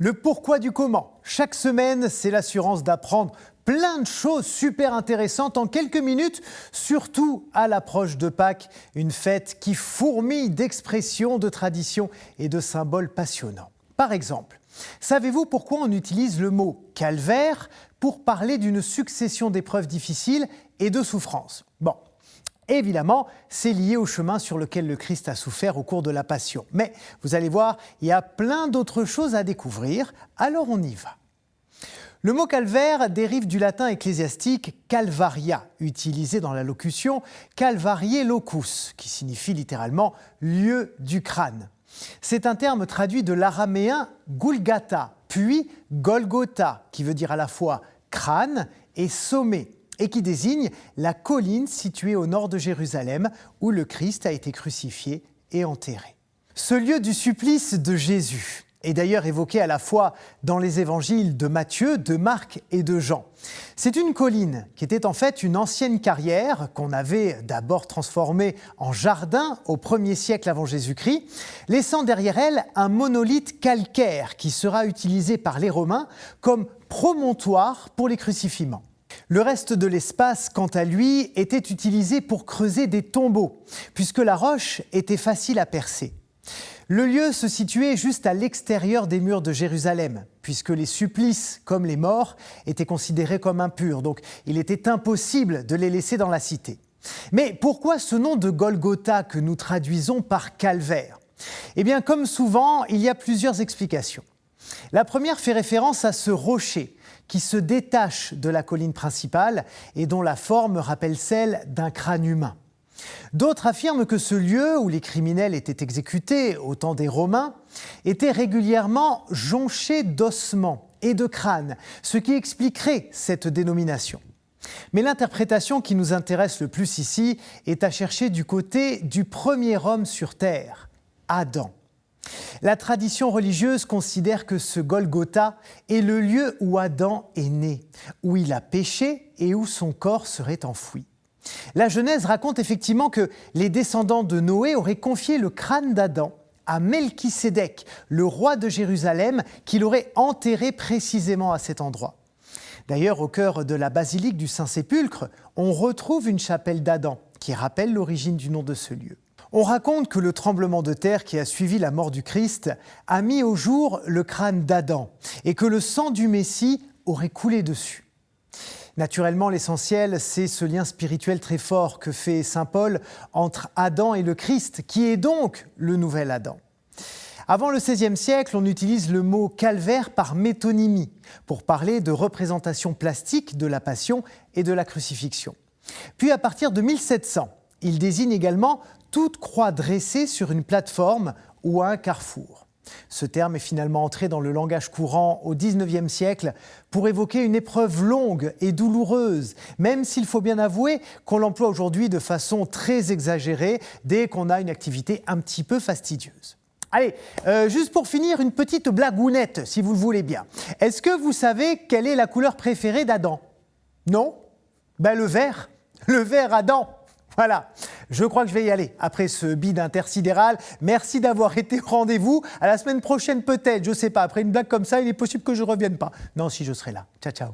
Le pourquoi du comment. Chaque semaine, c'est l'assurance d'apprendre plein de choses super intéressantes en quelques minutes, surtout à l'approche de Pâques, une fête qui fourmille d'expressions, de traditions et de symboles passionnants. Par exemple, savez-vous pourquoi on utilise le mot « calvaire » pour parler d'une succession d'épreuves difficiles et de souffrances ? Bon, évidemment, c'est lié au chemin sur lequel le Christ a souffert au cours de la Passion. Mais vous allez voir, il y a plein d'autres choses à découvrir, alors on y va. Le mot calvaire dérive du latin ecclésiastique calvaria, utilisé dans la locution calvariae locus, qui signifie littéralement lieu du crâne. C'est un terme traduit de l'araméen Golgotha, puis Golgotha, qui veut dire à la fois crâne et sommet, et qui désigne la colline située au nord de Jérusalem, où le Christ a été crucifié et enterré. Ce lieu du supplice de Jésus est d'ailleurs évoqué à la fois dans les évangiles de Matthieu, de Marc et de Jean. C'est une colline qui était en fait une ancienne carrière qu'on avait d'abord transformée en jardin au 1er siècle avant Jésus-Christ, laissant derrière elle un monolithe calcaire qui sera utilisé par les Romains comme promontoire pour les crucifiements. Le reste de l'espace, quant à lui, était utilisé pour creuser des tombeaux, puisque la roche était facile à percer. Le lieu se situait juste à l'extérieur des murs de Jérusalem, puisque les supplices, comme les morts, étaient considérés comme impurs, donc il était impossible de les laisser dans la cité. Mais pourquoi ce nom de Golgotha que nous traduisons par calvaire ? Eh bien, comme souvent, il y a plusieurs explications. La première fait référence à ce rocher qui se détache de la colline principale et dont la forme rappelle celle d'un crâne humain. D'autres affirment que ce lieu où les criminels étaient exécutés au temps des Romains était régulièrement jonché d'ossements et de crânes, ce qui expliquerait cette dénomination. Mais l'interprétation qui nous intéresse le plus ici est à chercher du côté du premier homme sur terre, Adam. La tradition religieuse considère que ce Golgotha est le lieu où Adam est né, où il a péché et où son corps serait enfoui. La Genèse raconte effectivement que les descendants de Noé auraient confié le crâne d'Adam à Melchisédek, le roi de Jérusalem, qui l'aurait enterré précisément à cet endroit. D'ailleurs, au cœur de la basilique du Saint-Sépulcre, on retrouve une chapelle d'Adam qui rappelle l'origine du nom de ce lieu. On raconte que le tremblement de terre qui a suivi la mort du Christ a mis au jour le crâne d'Adam et que le sang du Messie aurait coulé dessus. Naturellement, l'essentiel, c'est ce lien spirituel très fort que fait saint Paul entre Adam et le Christ, qui est donc le nouvel Adam. Avant le XVIe siècle, on utilise le mot calvaire par métonymie pour parler de représentation plastique de la Passion et de la crucifixion. Puis à partir de 1700, il désigne également toute croix dressée sur une plateforme ou à un carrefour. Ce terme est finalement entré dans le langage courant au XIXe siècle pour évoquer une épreuve longue et douloureuse, même s'il faut bien avouer qu'on l'emploie aujourd'hui de façon très exagérée dès qu'on a une activité un petit peu fastidieuse. Allez, juste pour finir, une petite blagounette, si vous le voulez bien. Est-ce que vous savez quelle est la couleur préférée d'Adam ? Non ? Ben le vert Adam. Voilà, je crois que je vais y aller après ce bide intersidéral. Merci d'avoir été au rendez-vous. À la semaine prochaine peut-être, je ne sais pas. Après une blague comme ça, il est possible que je ne revienne pas. Non, si je serai là. Ciao, ciao.